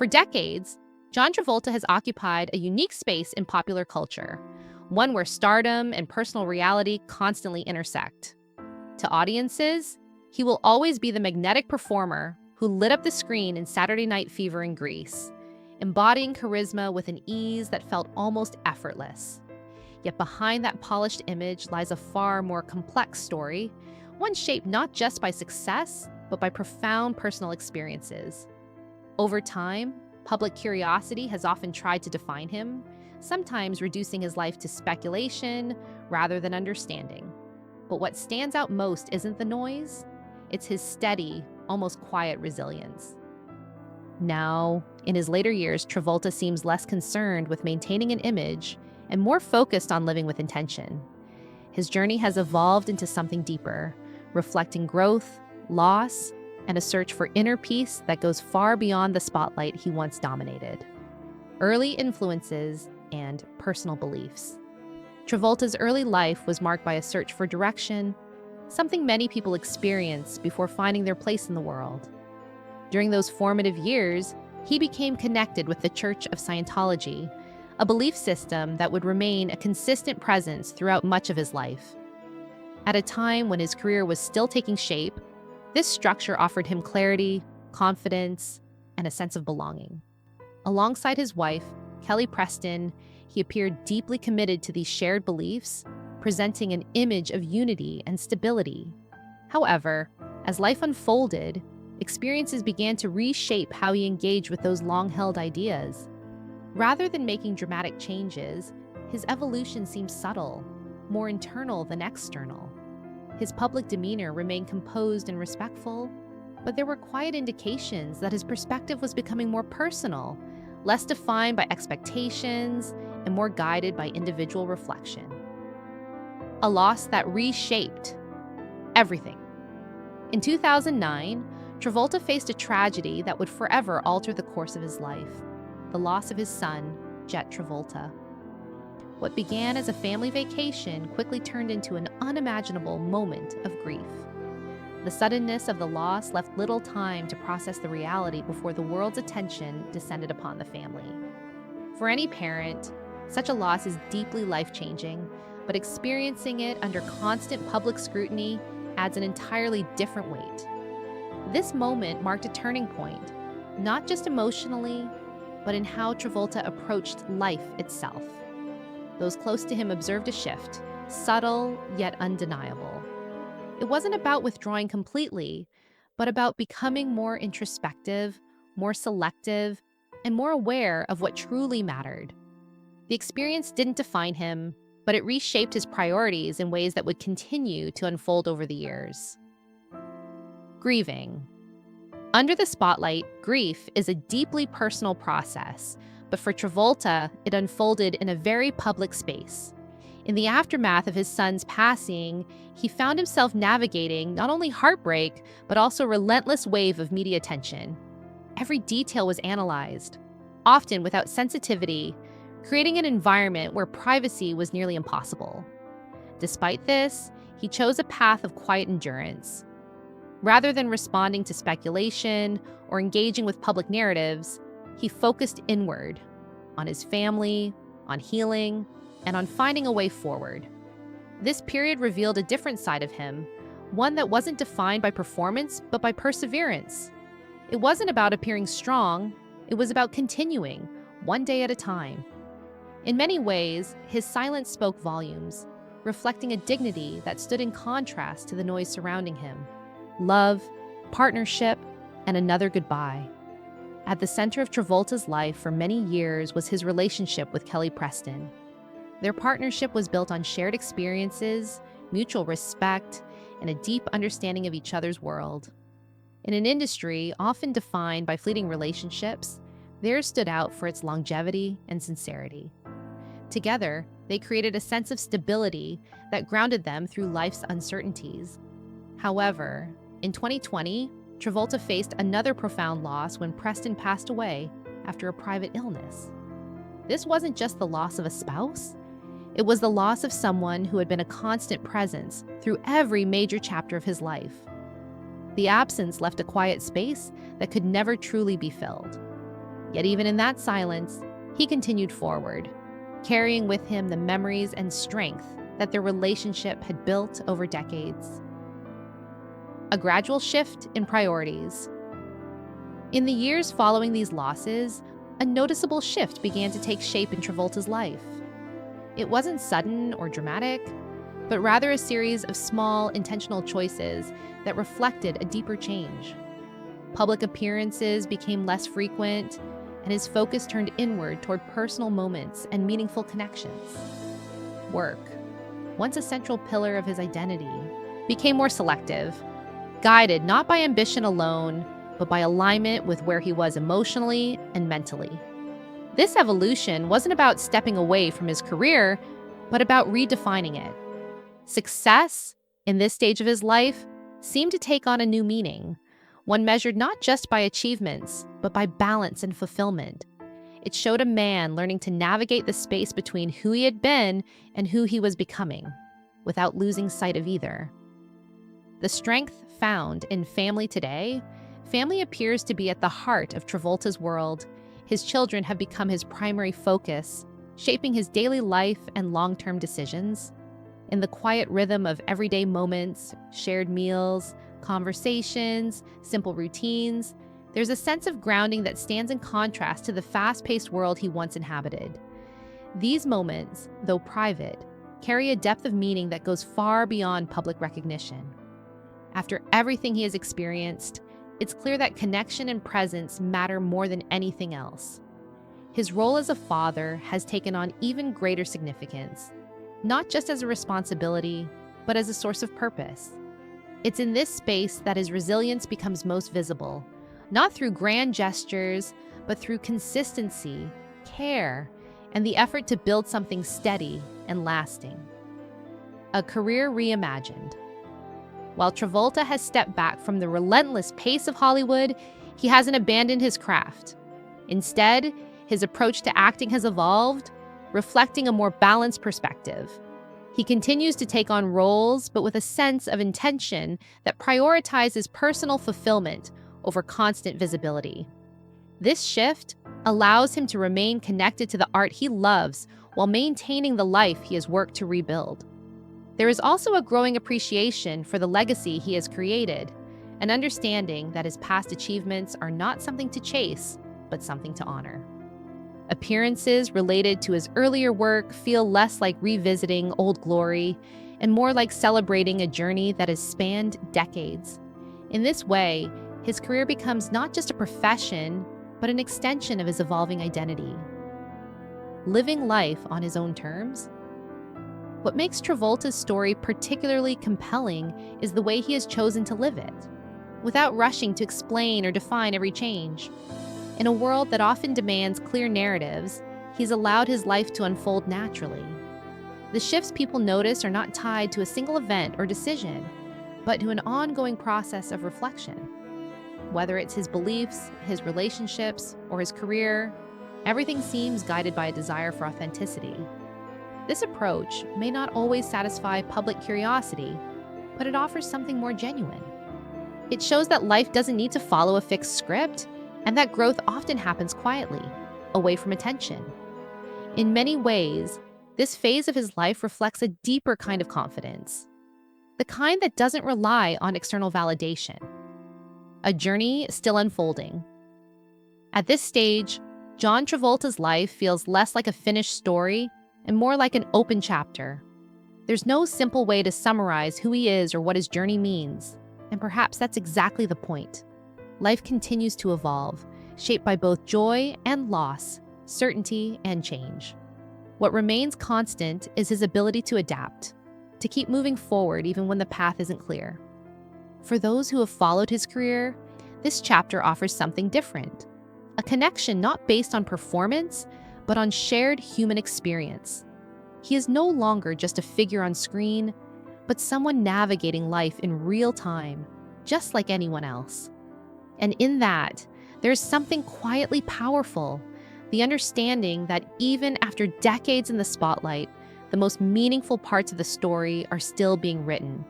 For decades, John Travolta has occupied a unique space in popular culture, one where stardom and personal reality constantly intersect. To audiences, he will always be the magnetic performer who lit up the screen in Saturday Night Fever in Greece, embodying charisma with an ease that felt almost effortless. Yet behind that polished image lies a far more complex story, one shaped not just by success, but by profound personal experiences. Over time, public curiosity has often tried to define him, sometimes reducing his life to speculation rather than understanding. But what stands out most isn't the noise, it's his steady, almost quiet resilience. Now, in his later years, Travolta seems less concerned with maintaining an image and more focused on living with intention. His journey has evolved into something deeper, reflecting growth, loss, and a search for inner peace that goes far beyond the spotlight he once dominated. Early influences and personal beliefs. Travolta's early life was marked by a search for direction, something many people experience before finding their place in the world. During those formative years, he became connected with the Church of Scientology, a belief system that would remain a consistent presence throughout much of his life. At a time when his career was still taking shape, this structure offered him clarity, confidence, and a sense of belonging. Alongside his wife, Kelly Preston, he appeared deeply committed to these shared beliefs, presenting an image of unity and stability. However, as life unfolded, experiences began to reshape how he engaged with those long-held ideas. Rather than making dramatic changes, his evolution seemed subtle, more internal than external. His public demeanor remained composed and respectful, but there were quiet indications that his perspective was becoming more personal, less defined by expectations, and more guided by individual reflection. A loss that reshaped everything. In 2009, Travolta faced a tragedy that would forever alter the course of his life: the loss of his son, Jet Travolta. What began as a family vacation quickly turned into an unimaginable moment of grief. The suddenness of the loss left little time to process the reality before the world's attention descended upon the family. For any parent, such a loss is deeply life-changing, but experiencing it under constant public scrutiny adds an entirely different weight. This moment marked a turning point, not just emotionally, but in how Travolta approached life itself. Those close to him observed a shift, subtle yet undeniable. It wasn't about withdrawing completely, but about becoming more introspective, more selective, and more aware of what truly mattered. The experience didn't define him, but it reshaped his priorities in ways that would continue to unfold over the years. Grieving. Under the spotlight, grief is a deeply personal process, but for Travolta, it unfolded in a very public space. In the aftermath of his son's passing, he found himself navigating not only heartbreak, but also a relentless wave of media attention. Every detail was analyzed, often without sensitivity, creating an environment where privacy was nearly impossible. Despite this, he chose a path of quiet endurance. Rather than responding to speculation or engaging with public narratives, he focused inward, on his family, on healing, and on finding a way forward. This period revealed a different side of him, one that wasn't defined by performance, but by perseverance. It wasn't about appearing strong, it was about continuing, one day at a time. In many ways, his silence spoke volumes, reflecting a dignity that stood in contrast to the noise surrounding him. Love, partnership, and another goodbye. At the center of Travolta's life for many years was his relationship with Kelly Preston. Their partnership was built on shared experiences, mutual respect, and a deep understanding of each other's world. In an industry often defined by fleeting relationships, theirs stood out for its longevity and sincerity. Together, they created a sense of stability that grounded them through life's uncertainties. However, in 2020, Travolta faced another profound loss when Preston passed away after a private illness. This wasn't just the loss of a spouse, it was the loss of someone who had been a constant presence through every major chapter of his life. The absence left a quiet space that could never truly be filled. Yet even in that silence, he continued forward, carrying with him the memories and strength that their relationship had built over decades. A gradual shift in priorities. In the years following these losses, a noticeable shift began to take shape in Travolta's life. It wasn't sudden or dramatic, but rather a series of small, intentional choices that reflected a deeper change. Public appearances became less frequent, and his focus turned inward toward personal moments and meaningful connections. Work, once a central pillar of his identity, became more selective, guided not by ambition alone, but by alignment with where he was emotionally and mentally. This evolution wasn't about stepping away from his career, but about redefining it. Success, in this stage of his life, seemed to take on a new meaning, one measured not just by achievements, but by balance and fulfillment. It showed a man learning to navigate the space between who he had been and who he was becoming, without losing sight of either. The strength found in family today, family appears to be at the heart of Travolta's world. His children have become his primary focus, shaping his daily life and long-term decisions. In the quiet rhythm of everyday moments, shared meals, conversations, simple routines, there's a sense of grounding that stands in contrast to the fast-paced world he once inhabited. These moments, though private, carry a depth of meaning that goes far beyond public recognition. After everything he has experienced, it's clear that connection and presence matter more than anything else. His role as a father has taken on even greater significance, not just as a responsibility, but as a source of purpose. It's in this space that his resilience becomes most visible, not through grand gestures, but through consistency, care, and the effort to build something steady and lasting. A career reimagined. While Travolta has stepped back from the relentless pace of Hollywood, he hasn't abandoned his craft. Instead, his approach to acting has evolved, reflecting a more balanced perspective. He continues to take on roles, but with a sense of intention that prioritizes personal fulfillment over constant visibility. This shift allows him to remain connected to the art he loves while maintaining the life he has worked to rebuild. There is also a growing appreciation for the legacy he has created, an understanding that his past achievements are not something to chase, but something to honor. Appearances related to his earlier work feel less like revisiting old glory and more like celebrating a journey that has spanned decades. In this way, his career becomes not just a profession, but an extension of his evolving identity. Living life on his own terms. What makes Travolta's story particularly compelling is the way he has chosen to live it, without rushing to explain or define every change. In a world that often demands clear narratives, he's allowed his life to unfold naturally. The shifts people notice are not tied to a single event or decision, but to an ongoing process of reflection. Whether it's his beliefs, his relationships, or his career, everything seems guided by a desire for authenticity. This approach may not always satisfy public curiosity, but it offers something more genuine. It shows that life doesn't need to follow a fixed script, and that growth often happens quietly, away from attention. In many ways, this phase of his life reflects a deeper kind of confidence, the kind that doesn't rely on external validation. A journey still unfolding. At this stage, John Travolta's life feels less like a finished story and more like an open chapter. There's no simple way to summarize who he is or what his journey means, and perhaps that's exactly the point. Life continues to evolve, shaped by both joy and loss, certainty and change. What remains constant is his ability to adapt, to keep moving forward even when the path isn't clear. For those who have followed his career, this chapter offers something different, a connection not based on performance, but on shared human experience. He is no longer just a figure on screen, but someone navigating life in real time, just like anyone else. And in that, there's something quietly powerful, the understanding that even after decades in the spotlight, the most meaningful parts of the story are still being written.